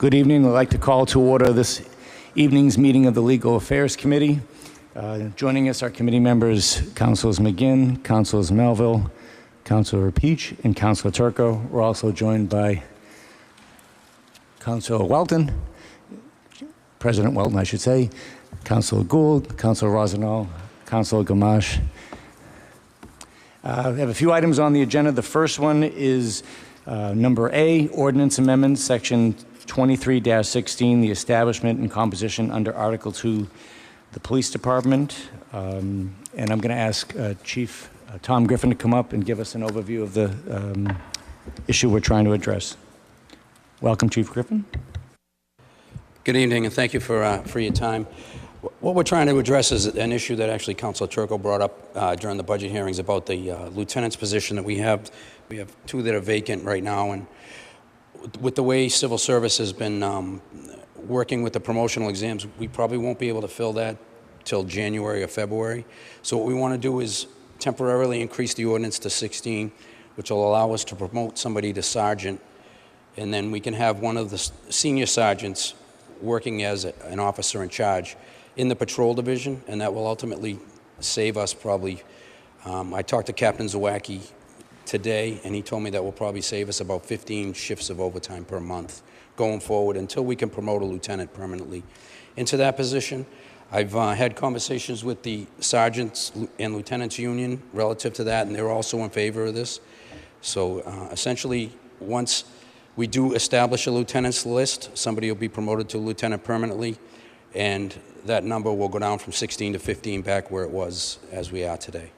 Good evening. I'd like to call to order this evening's meeting of the Legal Affairs Committee. Joining us are committee members, Councilors McGinn, Councilors Melville, Councilor Peach, and Councilor Turco. We're also joined by Councilor Welton, President Welton, I should say, Councilor Gould, Councilor Rosenau, Councilor Gamache. We have a few items on the agenda. The first one is number A, Ordinance Amendment, Section 23-16, the establishment and composition under Article 2, the Police Department. And I'm going to ask Chief Tom Griffin to come up and give us an overview of the issue we're trying to address. Welcome, Chief Griffin. Good evening, and thank you for your time. What we're trying to address is an issue that actually Councilor Turco brought up during the budget hearings about the lieutenant's position that we have. We have two that are vacant right now, and with the way civil service has been working with the promotional exams, we probably won't be able to fill that till January or February. So what we want to do is temporarily increase the ordinance to 16, which will allow us to promote somebody to sergeant, and then we can have one of the senior sergeants working as an officer in charge in the patrol division, and that will ultimately save us probably, I talked to Captain Zawacki today, and he told me that will probably save us about 15 shifts of overtime per month going forward until we can promote a lieutenant permanently into that position. I've had conversations with the sergeants and lieutenants union relative to that, and they're also in favor of this. So essentially, once we do establish a lieutenant's list, somebody will be promoted to lieutenant permanently, and that number will go down from 16 to 15 back where it was as we are today.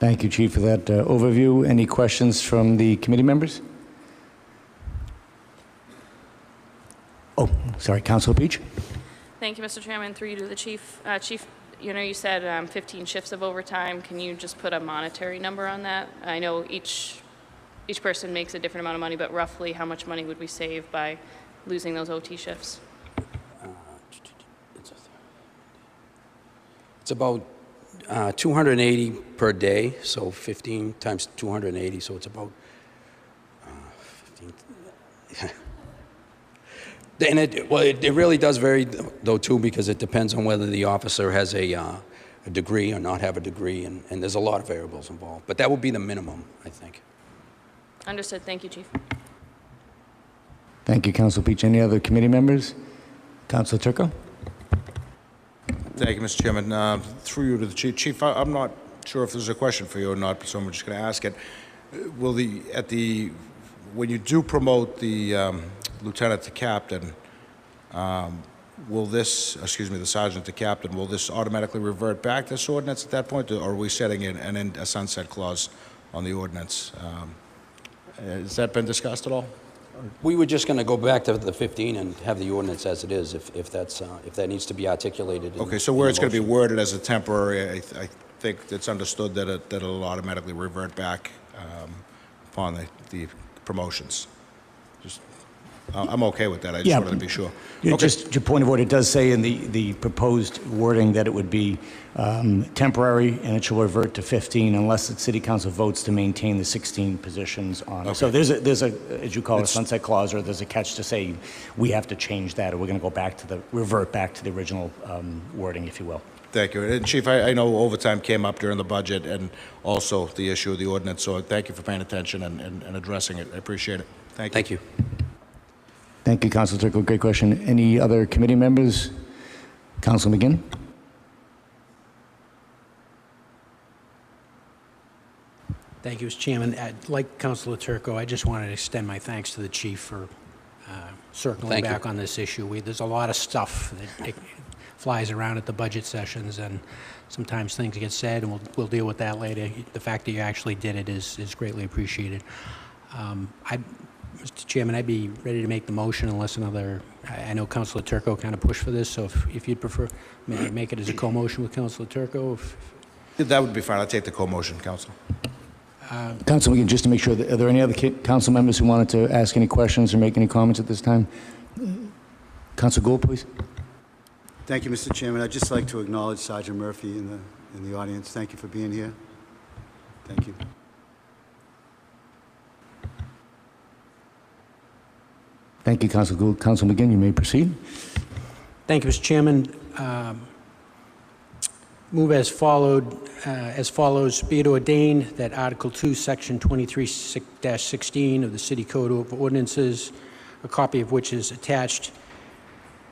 Thank you, Chief, for that overview. Any questions from the committee members? Oh, sorry, Councilor Peach. Thank you, Mr. Chairman. Through you to the Chief. Chief, you said 15 shifts of overtime. Can you just put a monetary number on that? I know each person makes a different amount of money, but roughly how much money would we save by losing those OT shifts? It's about 280 per day, so 15 times 280, so it's about 15. And it really does vary, though, too, because it depends on whether the officer has a degree or not have a degree, and there's a lot of variables involved. But that would be the minimum, I think. Understood. Thank you, Chief. Thank you, Councilor Peach. Any other committee members? Councilor Turco. Thank you, Mr. Chairman. Through you to the Chief. Chief, I'm not sure if there's a question for you or not, so I'm just going to ask it. Will when you do promote the lieutenant to captain, will this, the sergeant to captain, will this automatically revert back to this ordinance at that point, or are we setting a sunset clause on the ordinance? Has that been discussed at all? We were just going to go back to the 15 and have the ordinance as it is, if that needs to be articulated. Okay, so where it's going to be worded as a temporary, I think it's understood that it'll automatically revert back upon the promotions. I'm okay with that. I just wanted to be sure. Yeah, okay. Just your point of order, it does say in the proposed wording that it would be temporary and it shall revert to 15 unless the City Council votes to maintain the 16 positions on. Okay. So there's a, as you call it, a sunset clause, or there's a catch to say we have to change that, or we're going to go revert back to the original wording, if you will. Thank you. And Chief, I know overtime came up during the budget and also the issue of the ordinance, so thank you for paying attention and addressing it. I appreciate it. Thank you. Thank you. Thank you, Councilor Turco. Great question. Any other committee members? Councilor McGinn? Thank you, Mr. Chairman. Like Councilor Turco, I just wanted to extend my thanks to the Chief for circling back on this issue. There's a lot of stuff that flies around at the budget sessions, and sometimes things get said, and we'll deal with that later. The fact that you actually did it is greatly appreciated. Mr. Chairman, I'd be ready to make the motion unless I know Councilor Turco kind of pushed for this, so if you'd prefer, may I make it as a co-motion with Councilor Turco? That would be fine. I'll take the co-motion, Council. Council McGinn, just to make sure, are there any other council members who wanted to ask any questions or make any comments at this time? Councilor Gould, please. Thank you, Mr. Chairman. I'd just like to acknowledge Sergeant Murphy in the audience. Thank you for being here. Thank you. Thank you, Council Gould. Council McGinn, you may proceed. Thank you, Mr. Chairman. Move as follows. Be it ordained that Article 2, Section 23-16 of the City Code of Ordinances, a copy of which is attached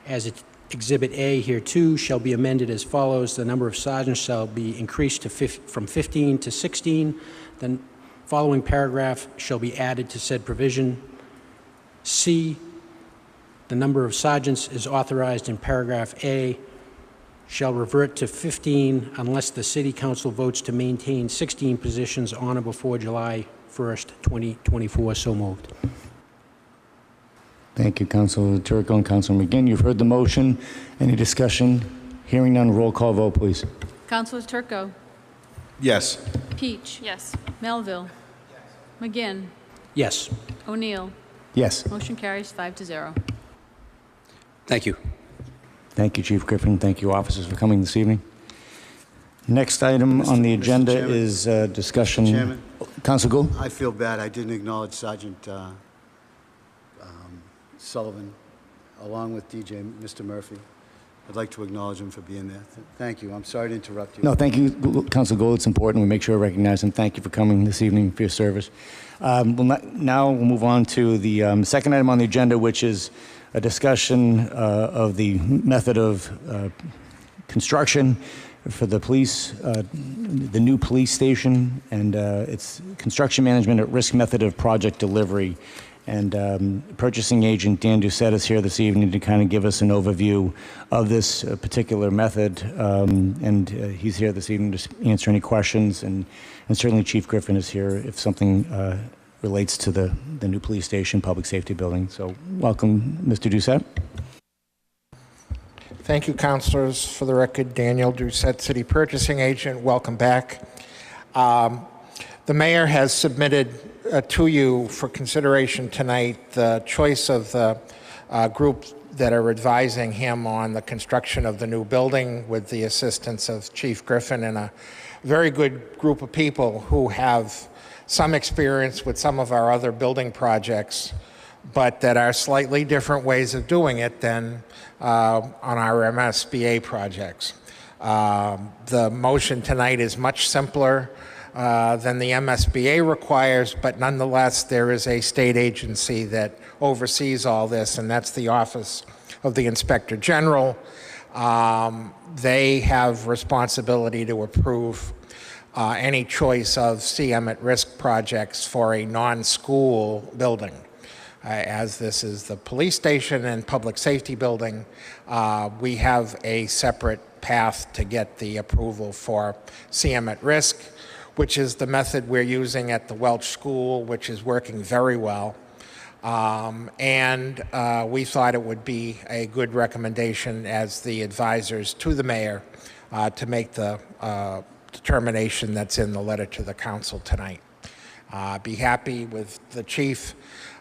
as Exhibit A hereto, shall be amended as follows. The number of sergeants shall be increased to from 15 to 16. The following paragraph shall be added to said provision. C, the number of sergeants is authorized in paragraph A shall revert to 15 unless the City Council votes to maintain 16 positions on or before July 1st, 2024. So moved. Thank you, Councilor Turco and Councilor McGinn. You've heard the motion. Any discussion? Hearing none, roll call vote, please. Councilor Turco. Yes. Peach. Yes. Melville. McGinn. Yes. O'Neill. Yes. Motion carries 5-0. Thank you. Thank you, Chief Griffin. Thank you, officers, for coming this evening. Next item on the Mr. agenda Chairman. is discussion. Mr. Chairman. Council Gould? I feel bad. I didn't acknowledge Sergeant Sullivan, along with DJ, Mr. Murphy. I'd like to acknowledge him for being there. Thank you. I'm sorry to interrupt you. No, thank you, Council Gould. It's important we make sure we recognize him. Thank you for coming this evening for your service. Now we'll move on to the second item on the agenda, which is a discussion of the method of construction for the police, the new police station, and its construction management at risk method of project delivery. And purchasing agent Dan Doucette is here this evening to kind of give us an overview of this particular method. And he's here this evening to answer any questions. And certainly Chief Griffin is here if something relates to the new police station, public safety building. So welcome, Mr. Doucette. Thank you, councilors. For the record, Daniel Doucette, City Purchasing Agent. Welcome back. The mayor has submitted to you for consideration tonight the choice of the group that are advising him on the construction of the new building with the assistance of Chief Griffin and a very good group of people who have some experience with some of our other building projects, but that are slightly different ways of doing it than on our MSBA projects. The motion tonight is much simpler than the MSBA requires, but nonetheless, there is a state agency that oversees all this, and that's the Office of the Inspector General. They have responsibility to approve any choice of CM at risk projects for a non-school building. As this is the police station and public safety building, we have a separate path to get the approval for CM at risk, which is the method we're using at the Welch School, which is working very well. And we thought it would be a good recommendation as the advisors to the mayor to make the determination that's in the letter to the council tonight. Be happy with the chief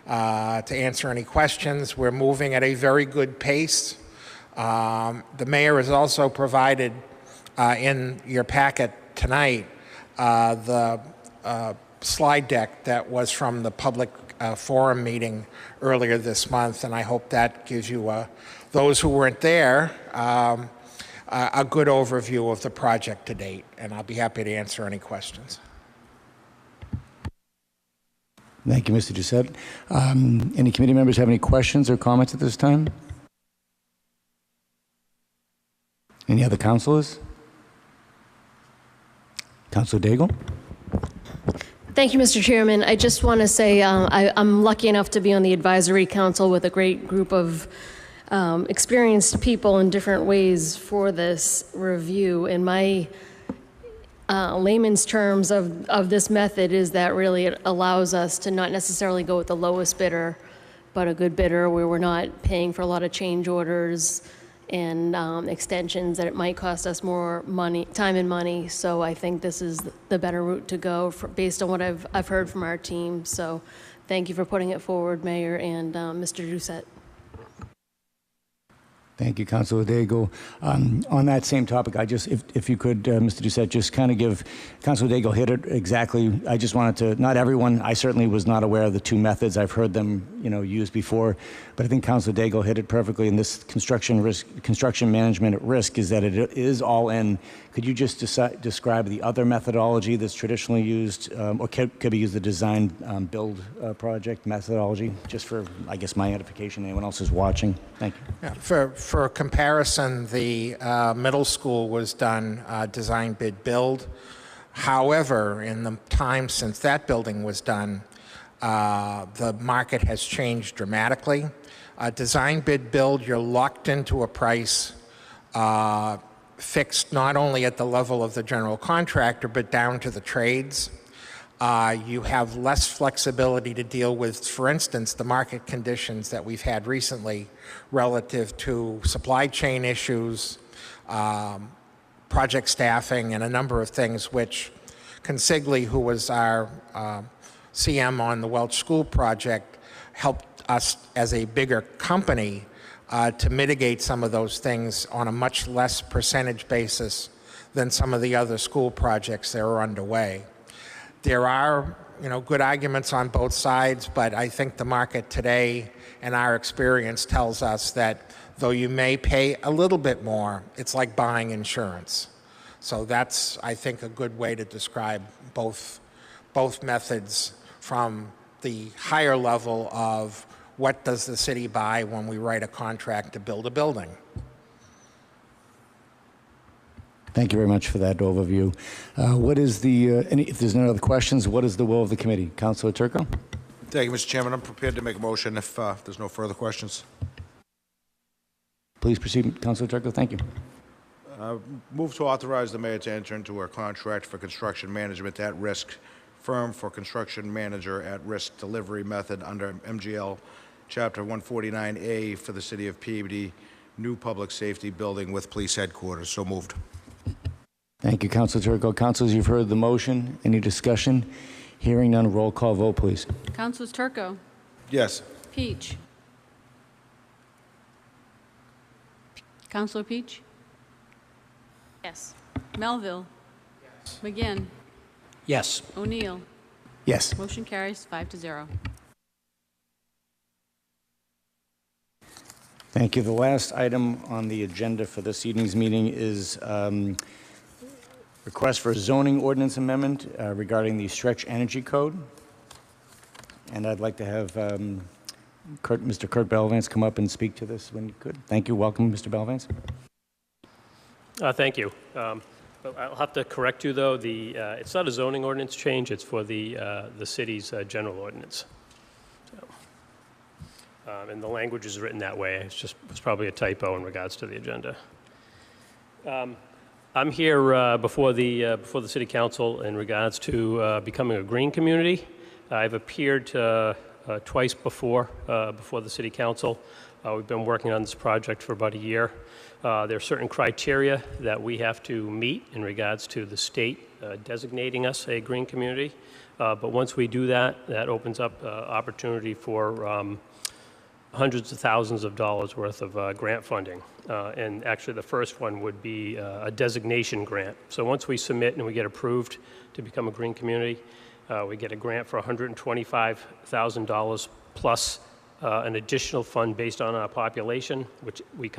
to answer any questions. We're moving at a very good pace. The mayor has also provided in your packet tonight the slide deck that was from the public forum meeting earlier this month, and I hope that gives you, those who weren't there, a good overview of the project to date, and I'll be happy to answer any questions. Thank you, Mr. Doucette. Any committee members have any questions or comments at this time? Any other councilors? Councilor Daigle? Thank you, Mr. Chairman. I just want to say I'm lucky enough to be on the advisory council with a great group of experienced people in different ways for this review. And my layman's terms of this method is that really it allows us to not necessarily go with the lowest bidder, but a good bidder where we're not paying for a lot of change orders and extensions that it might cost us more money, time and money. So I think this is the better route to go based on what I've heard from our team. So thank you for putting it forward, Mayor and Mr. Doucette. Thank you, Councilor Daigle. On that same topic, I just, if you could, Mr. Doucette, just kind of give, Councilor Daigle hit it exactly. I just wanted to, not everyone, I certainly was not aware of the two methods. I've heard them, used before. But I think Councilor Daigle hit it perfectly. In this construction management at risk is that it is all in. Could you just describe the other methodology that's traditionally used, or could be used the design build project methodology, just for, I guess, my edification, anyone else is watching? Thank you. Yeah, for comparison, the middle school was done design bid build. However, in the time since that building was done, the market has changed dramatically. Design bid build, you're locked into a price fixed not only at the level of the general contractor, but down to the trades. You have less flexibility to deal with, for instance, the market conditions that we've had recently relative to supply chain issues, project staffing, and a number of things which Consigli, who was our CM on the Welch School project, helped us as a bigger company to mitigate some of those things on a much less percentage basis than some of the other school projects that are underway. There are, good arguments on both sides, but I think the market today and our experience tells us that though you may pay a little bit more, it's like buying insurance. So that's, I think, a good way to describe both methods from the higher level of what does the city buy when we write a contract to build a building. Thank you very much for that overview. What is if there's no other questions, what is the will of the committee? Councilor Turco? Thank you, Mr. Chairman. I'm prepared to make a motion if there's no further questions. Please proceed, Councilor Turco. Thank you. Move to authorize the mayor to enter into a contract for construction management at risk firm for construction manager at risk delivery method under MGL Chapter 149A for the city of Peabody, new public safety building with police headquarters. So moved. Thank you, Councilor Turco. Councilors, you've heard the motion. Any discussion? Hearing none, roll call vote, please. Councilors Turco, Yes. Peach. Councilor Peach, Yes. Melville. McGinn, Yes. O'Neill. Yes. Motion carries 5-0. Thank you. The last item on the agenda for this evening's meeting is request for a zoning ordinance amendment regarding the stretch energy code. And I'd like to have Mr. Kurt Belvance come up and speak to this when you could. Thank you. Welcome, Mr. Belvance. Thank you. I'll have to correct you, though. It's not a zoning ordinance change. It's for the city's general ordinance. And the language is written that way. It's probably a typo in regards to the agenda. I'm here before the City Council in regards to becoming a green community. I've appeared twice before the City Council. We've been working on this project for about a year. There are certain criteria that we have to meet in regards to the state designating us a green community. But once we do that, that opens up opportunity for hundreds of thousands of dollars worth of grant funding. And actually the first one would be a designation grant. So once we submit and we get approved to become a green community, we get a grant for $125,000 plus an additional fund based on our population, which we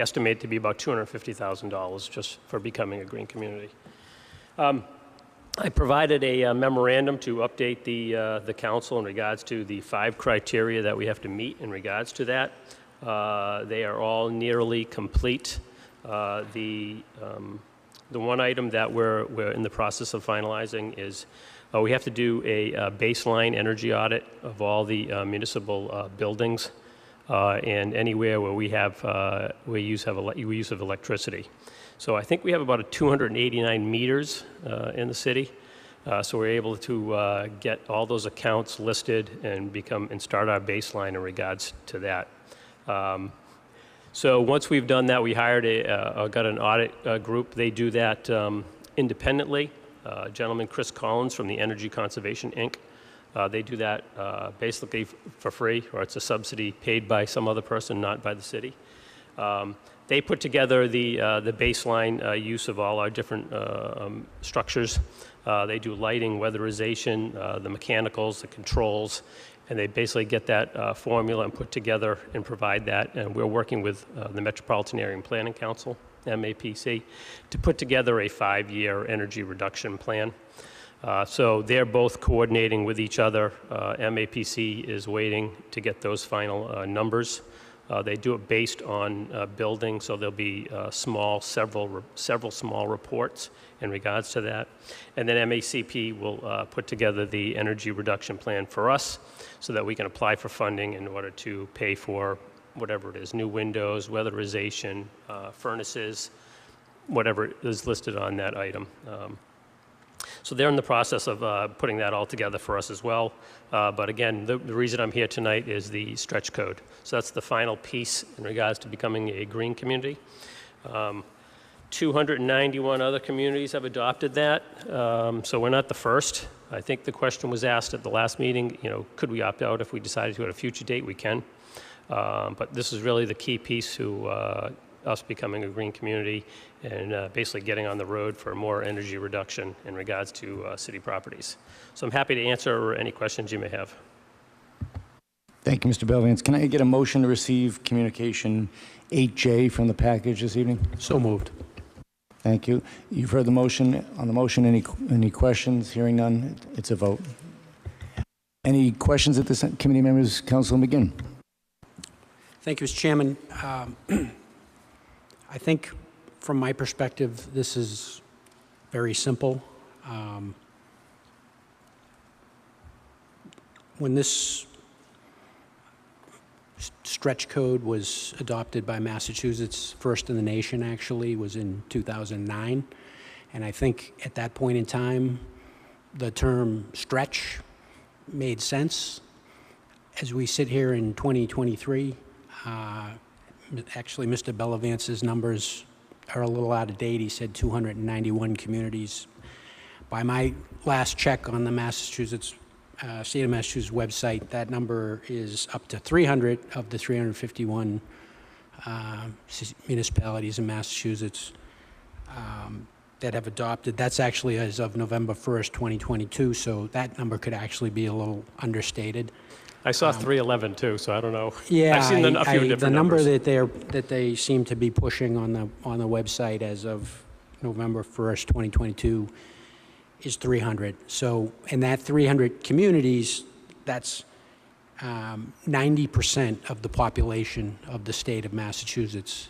estimate to be about $250,000 just for becoming a green community. I provided a memorandum to update the council in regards to the 5 criteria that we have to meet in regards to that. They are all nearly complete. The one item that we're in the process of finalizing is we have to do a baseline energy audit of all the municipal buildings and anywhere where we have use of electricity. So I think we have about 289 meters in the city. So we're able to get all those accounts listed and start our baseline in regards to that. So once we've done that, we hired got an audit group. They do that independently. A gentleman, Chris Collins from the Energy Conservation, Inc. They do that basically for free, or it's a subsidy paid by some other person, not by the city. They put together the baseline use of all our different structures. They do lighting, weatherization, the mechanicals, the controls, and they basically get that formula and put together and provide that. And we're working with the Metropolitan Area Planning Council, MAPC, to put together a 5-year energy reduction plan. So they're both coordinating with each other. MAPC is waiting to get those final numbers. They do it based on buildings, so there'll be several small reports in regards to that. And then MACP will put together the energy reduction plan for us so that we can apply for funding in order to pay for whatever it is, new windows, weatherization, furnaces, whatever is listed on that item. So they're in the process of putting that all together for us as well. But again, the reason I'm here tonight is the stretch code. So that's the final piece in regards to becoming a green community. 291 other communities have adopted that. So we're not the first. I think the question was asked at the last meeting, could we opt out if we decided to at a future date? We can. But this is really the key piece to us becoming a green community and basically getting on the road for more energy reduction in regards to city properties. So I'm happy to answer any questions you may have. Thank you, Mr. Belvance. Can I get a motion to receive communication 8J from the package this evening? So moved. Thank you. You've heard the motion. On the motion, any questions? Hearing none, it's a vote. Any questions at this committee members? Councilor McGinn. Thank you, Mr. Chairman. I think from my perspective, this is very simple. When this stretch code was adopted by Massachusetts, first in the nation actually, was in 2009. And I think at that point in time, the term stretch made sense. As we sit here in 2023, actually Mr. Bellevance's numbers are a little out of date. He said 291 communities. By my last check on the Massachusetts State of Massachusetts website, that number is up to 300 of the 351 municipalities in Massachusetts that have adopted. That's actually as of November 1st, 2022, so that number could actually be a little understated. I saw 311 too, so I don't know. Yeah, I've seen a few different the number numbers. that they seem to be pushing on the website as of November 1st, 2022 is 300. So in that 300 communities, that's 90% of the population of the state of Massachusetts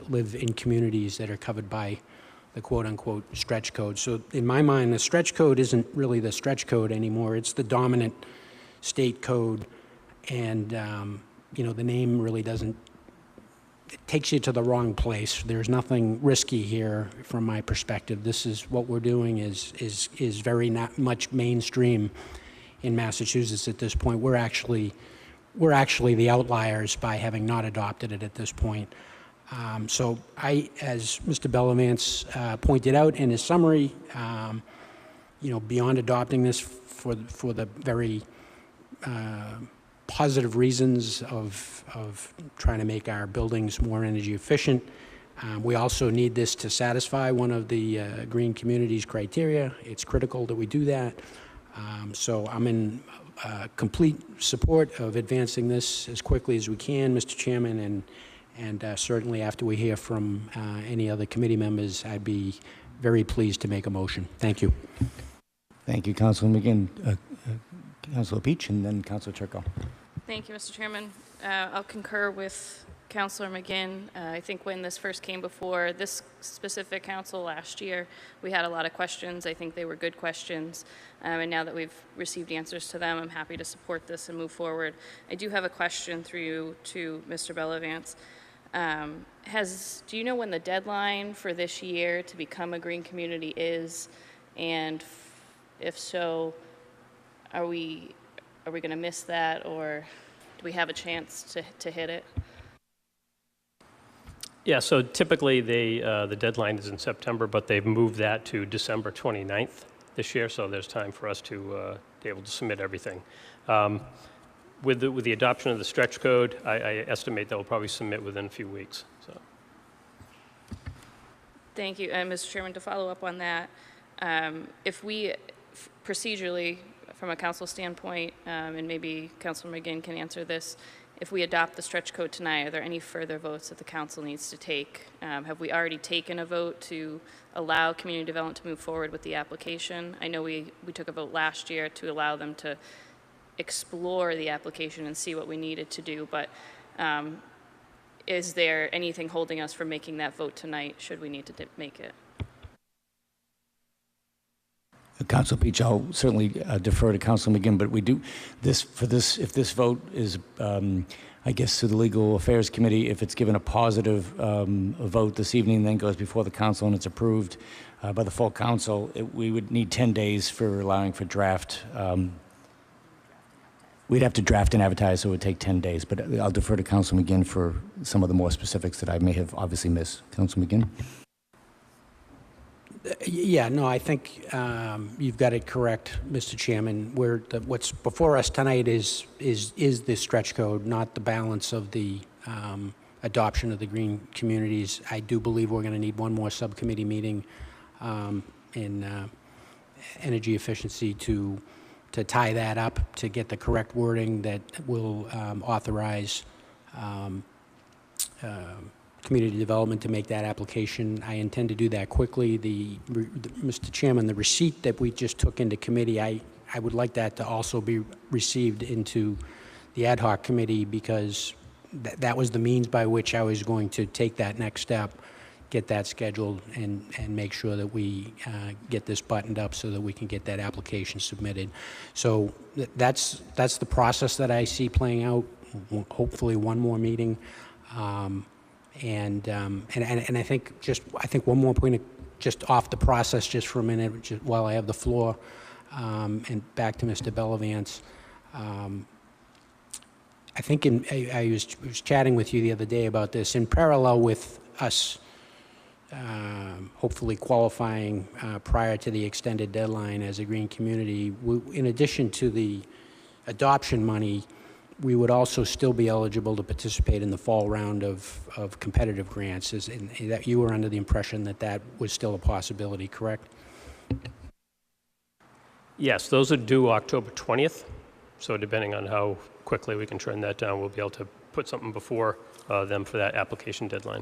live in communities that are covered by the quote-unquote stretch code. So in my mind, the stretch code isn't really the stretch code anymore. It's the dominant state code, and the name really doesn't. It takes you to the wrong place. There's nothing risky here from my perspective. This is what we're doing is very not much mainstream in Massachusetts at this point. We're actually the outliers by having not adopted it at this point. So I, as Mr. Bellavance pointed out in his summary, beyond adopting this for the very positive reasons of trying to make our buildings more energy efficient, we also need this to satisfy one of the green communities criteria. It's critical that we do that. So I'm in complete support of advancing this as quickly as we can, Mr. Chairman, and certainly after we hear from any other committee members, I'd be very pleased to make a motion. Thank you. Thank you, Councilor McGinn. Councilor Peach, and then Councilor Turco. Thank you, Mr. Chairman. I'll concur with Councilor McGinn. I think when this first came before this specific council last year, we had a lot of questions. I think they were good questions. And now that we've received answers to them, I'm happy to support this and move forward. I do have a question through you to Mr. Bellavance. Do you know when the deadline for this year to become a green community is? And if so, are we going to miss that, or do we have a chance to hit it? Yeah, so typically the deadline is in September, but they've moved that to December 29th this year, so there's time for us to be able to submit everything. With the adoption of the stretch code, I estimate that we'll probably submit within a few weeks. So. Thank you. And Mr. Chairman, to follow up on that, if we procedurally, from a council standpoint, and maybe Councilor McGinn can answer this, if we adopt the stretch code tonight, are there any further votes that the council needs to take? Have we already taken a vote to allow community development to move forward with the application? I know we took a vote last year to allow them to explore the application and see what we needed to do, but is there anything holding us from making that vote tonight, should we need to make it? Council Peach, I'll certainly defer to Council McGinn, but we do this, if this vote is, I guess, to the Legal Affairs Committee, if it's given a positive vote this evening, then goes before the council and it's approved by the full council, we would need 10 days for allowing for draft. We'd have to draft and advertise, so it would take 10 days, but I'll defer to Council McGinn for some of the more specifics that I may have obviously missed. Council McGinn? Yeah, no, I think you've got it correct, Mr. Chairman. What's before us tonight is the stretch code, not the balance of the adoption of the green communities. I do believe we're going to need one more subcommittee meeting in energy efficiency to tie that up, to get the correct wording that will authorize community development to make that application. I intend to do that quickly. Mr. Chairman, the receipt that we just took into committee, I would like that to also be received into the ad hoc committee, because that was the means by which I was going to take that next step, get that scheduled, and make sure that we get this buttoned up so that we can get that application submitted. So that's the process that I see playing out. Hopefully one more meeting. And I think one more point, just off the process, just for a minute, just while I have the floor, and back to Mr. Bellavance. I think I was chatting with you the other day about this. In parallel with us hopefully qualifying prior to the extended deadline as a green community, in addition to the adoption money, we would also still be eligible to participate in the fall round of competitive grants. That you were under the impression that was still a possibility, correct? Yes, those are due October 20th. So depending on how quickly we can turn that down, we'll be able to put something before them for that application deadline.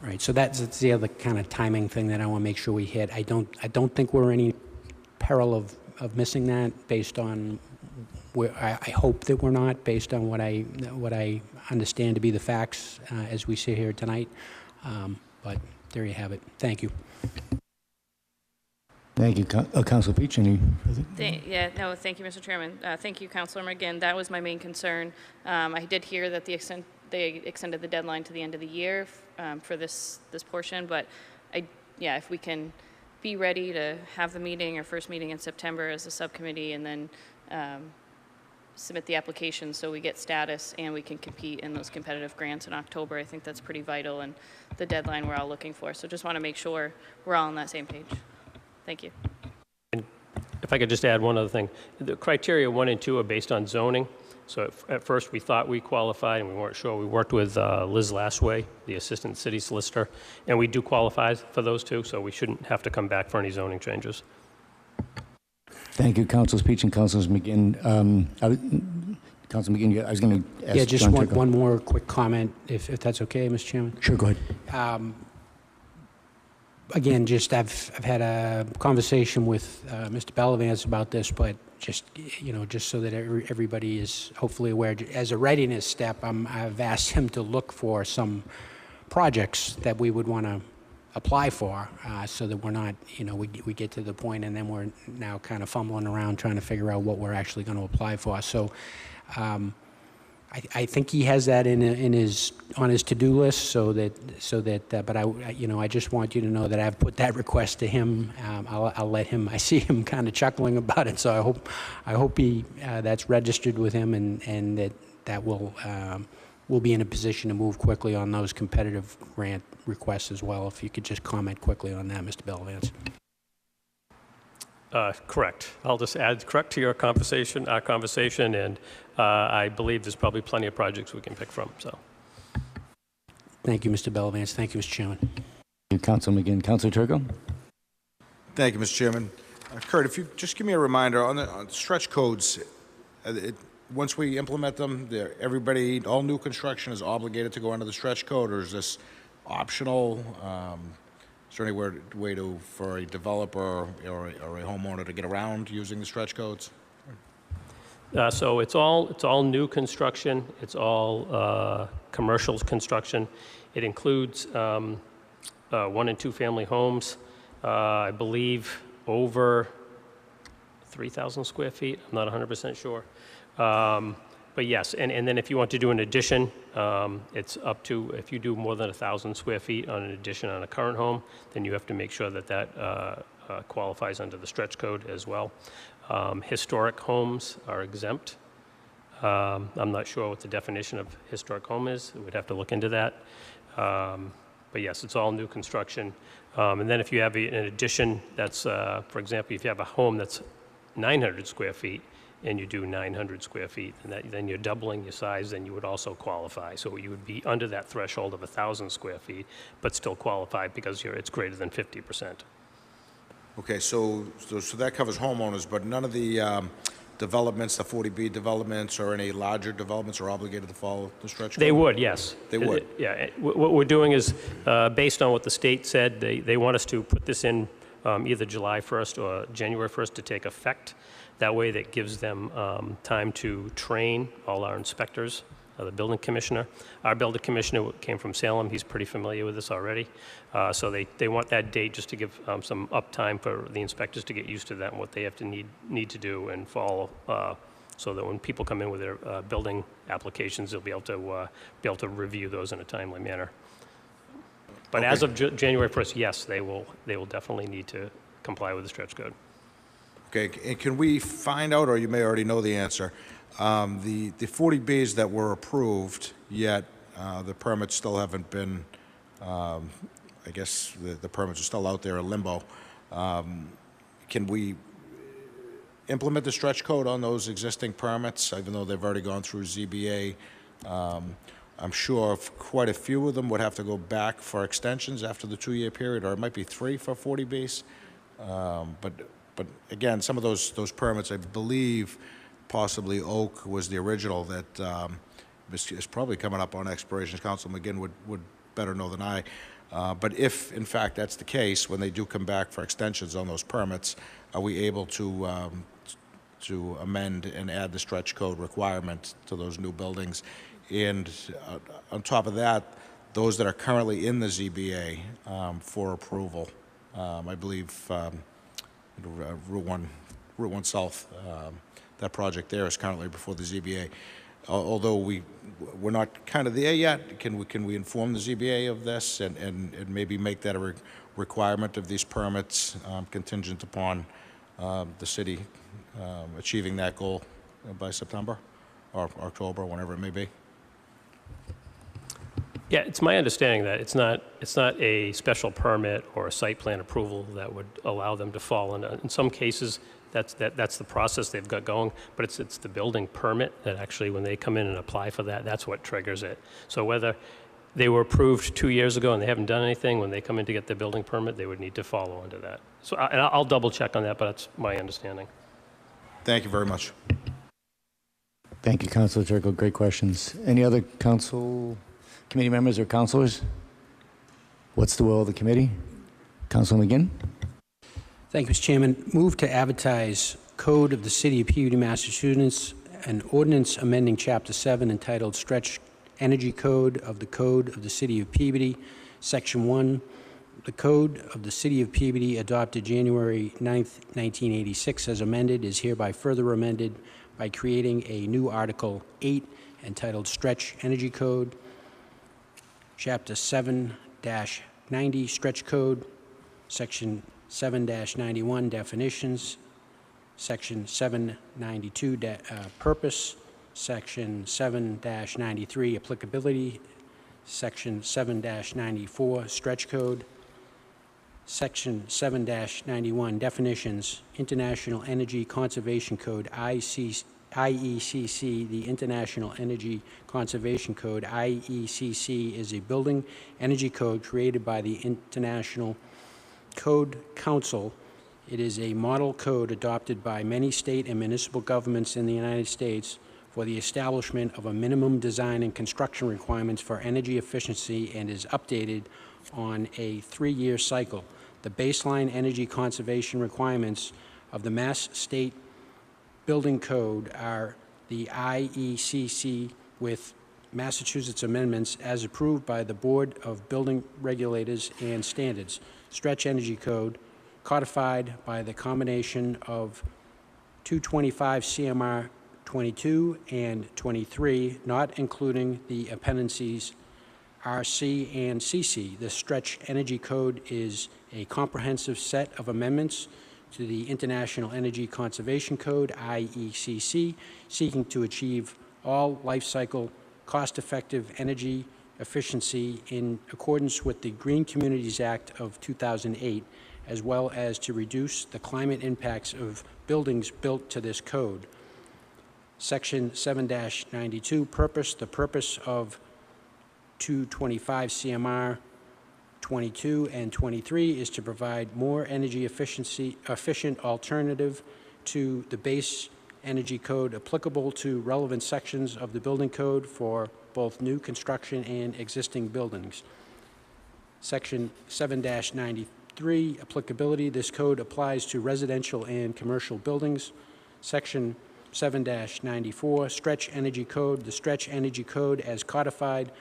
Right. So that's the other kind of timing thing that I want to make sure we hit. I don't think we're in any peril of missing that, based on I hope that we're not, based on what I understand to be the facts as we sit here tonight. But there you have it. Thank you. Thank you. Council Peach, any further? Thank you, Mr. Chairman. Thank you, Councilor McGinn. That was my main concern. I did hear that they extended the deadline to the end of the year for this portion, but if we can be ready to have the meeting, or first meeting in September as a subcommittee, and then submit the application so we get status and we can compete in those competitive grants in October. I think that's pretty vital, and the deadline we're all looking for. So just want to make sure we're all on that same page. Thank you. And if I could just add one other thing. The criteria 1 and 2 are based on zoning. So at first we thought we qualified and we weren't sure. We worked with Liz Lastway, the Assistant City Solicitor, and we do qualify for those two, so we shouldn't have to come back for any zoning changes. Thank you, Councilors Peach and Councilors McGinn. Council McGinn, I was going to ask. Yeah, just John one more quick comment, if that's okay, Mr. Chairman. Sure, go ahead. Again, I've had a conversation with Mr. Bellavance about this, but just so that everybody is hopefully aware, as a readiness step, I've asked him to look for some projects that we would want to apply for, so that we're not, we get to the point and then we're now kind of fumbling around trying to figure out what we're actually going to apply for. So I think he has that on his to-do list, but I just want you to know that I've put that request to him. I'll let him. I see him kind of chuckling about it, so I hope that's registered with him, and that we'll be in a position to move quickly on those competitive grant requests as well. If you could just comment quickly on that, Mr. Bellavance. Correct. I'll just add correct to our conversation, and I believe there's probably plenty of projects we can pick from. So, thank you, Mr. Bellavance. Thank you, Mr. Chairman. Thank you, Council McGinn. Councilor Turco? Thank you, Mr. Chairman. Kurt, if you just give me a reminder on the stretch codes, once we implement them, everybody, all new construction is obligated to go under the stretch code, or is this optional? Is there any way for a developer or a homeowner to get around using the stretch codes? So it's all new construction. It's all commercial construction. It includes 1- and 2-family homes. I believe over 3,000 square feet. I'm not 100% sure. But yes, and then if you want to do an addition, it's up to, if you do more than 1,000 square feet on an addition on a current home, then you have to make sure that that qualifies under the stretch code as well. Historic homes are exempt. I'm not sure what the definition of historic home is. We'd have to look into that. But yes, it's all new construction. And then if you have an addition that's, for example, if you have a home that's 900 square feet and you do 900 square feet, and then you're doubling your size, then you would also qualify. So you would be under that threshold of 1,000 square feet, but still qualify because it's greater than 50%. Okay, so that covers homeowners, but none of the developments, the 40B developments, or any larger developments are obligated to follow the stretch code? They would, yes. They would? Yeah. What we're doing is, based on what the state said, they want us to put this in either July 1st or January 1st to take effect. That way that gives them time to train all our inspectors, the building commissioner. Our building commissioner came from Salem. He's pretty familiar with this already. So they want that date just to give some uptime for the inspectors to get used to that and what they have to need to do and follow, so that when people come in with their building applications, they'll be able to review those in a timely manner. But Okay. as of January 1st, yes, they will definitely need to comply with the stretch code. Okay, and can we find out, or you may already know the answer, the 40Bs that were approved, yet the permits still haven't been, I guess the permits are still out there in limbo. Can we implement the stretch code on those existing permits, even though they've already gone through ZBA? I'm sure quite a few of them would have to go back for extensions after the 2-year period, or it might be 3 for 40Bs. But again, some of those permits, I believe, possibly Oak was the original that is probably coming up on expiration. Council McGinn would better know than I. But if, in fact, that's the case, when they do come back for extensions on those permits, are we able to amend and add the stretch code requirement to those new buildings? And on top of that, those that are currently in the ZBA for approval, I believe Route 1 South, that project there is currently before the ZBA. Although we're not kind of there yet, can we inform the ZBA of this and maybe make that a requirement of these permits contingent upon the city achieving that goal by September or October, whenever it may be? Yeah, it's my understanding that it's not a special permit or a site plan approval that would allow them to fall in some cases. That's the process they've got going, but it's the building permit that actually, when they come in and apply for that, that's what triggers it. So whether they were approved 2 years ago and they haven't done anything, when they come in to get their building permit, they would need to follow under that. So I'll double check on that, but that's my understanding. Thank you very much. Thank you, Councilor Turco. Great questions. Any other council committee members or councilors? What's the will of the committee? Councilor McGinn? Thank you, Mr. Chairman. Move to advertise Code of the City of Peabody, Massachusetts, an ordinance amending Chapter 7 entitled Stretch Energy Code of the City of Peabody, Section 1. The Code of the City of Peabody, adopted January 9th, 1986, as amended, is hereby further amended by creating a new Article 8 entitled Stretch Energy Code, Chapter 7-90 Stretch Code, Section 7-91 Definitions, Section 792 Purpose, Section 7-93 Applicability, Section 7-94 Stretch Code, Section 7-91 Definitions, International Energy Conservation Code, IECC. The International Energy Conservation Code, IECC, is a building energy code created by the International Code Council It is a model code adopted by many state and municipal governments in the United States for the establishment of a minimum design and construction requirements for energy efficiency and is updated on a 3-year cycle. The baseline energy conservation requirements of the Mass State Building Code are the IECC with Massachusetts amendments as approved by the Board of Building Regulators and Standards. Stretch Energy Code, codified by the combination of 225 CMR 22 and 23, not including the appendices RC and CC. The Stretch Energy Code is a comprehensive set of amendments to the International Energy Conservation Code, IECC, seeking to achieve all life cycle cost-effective energy efficiency in accordance with the Green Communities Act of 2008, as well as to reduce the climate impacts of buildings built to this code. Section 7-92, purpose. The purpose of 225 CMR 22 and 23 is to provide more energy efficient alternative to the base energy code applicable to relevant sections of the building code for both new construction and existing buildings. Section 7-93, applicability. This code applies to residential and commercial buildings. Section 7-94, Stretch Energy Code. The Stretch Energy Code, as codified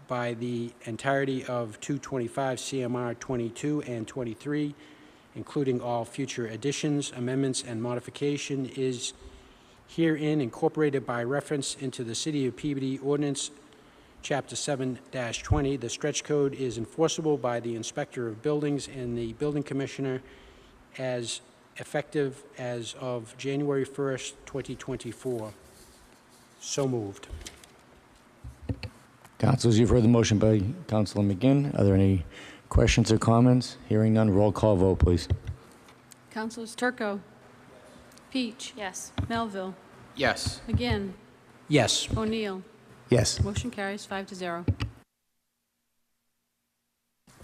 by the entirety of 225 CMR 22 and 23, including all future additions, amendments, and modification, is herein incorporated by reference into the City of Peabody Ordinance, Chapter 7-20. The Stretch Code is enforceable by the Inspector of Buildings and the Building Commissioner as effective as of January 1st, 2024. So moved. Councilors, you've heard the motion by Councilor McGinn. Are there any questions or comments? Hearing none, roll call vote, please. Councilors Turco. Peach. Yes. Melville. Yes. McGinn. Yes. O'Neill. Yes. Motion carries 5-0.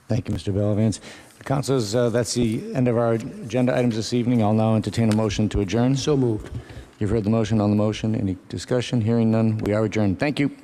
Thank you, Mr. Bellavance. Councilors, that's the end of our agenda items this evening. I'll now entertain a motion to adjourn. So moved. You've heard the motion on the motion. Any discussion? Hearing none, we are adjourned. Thank you.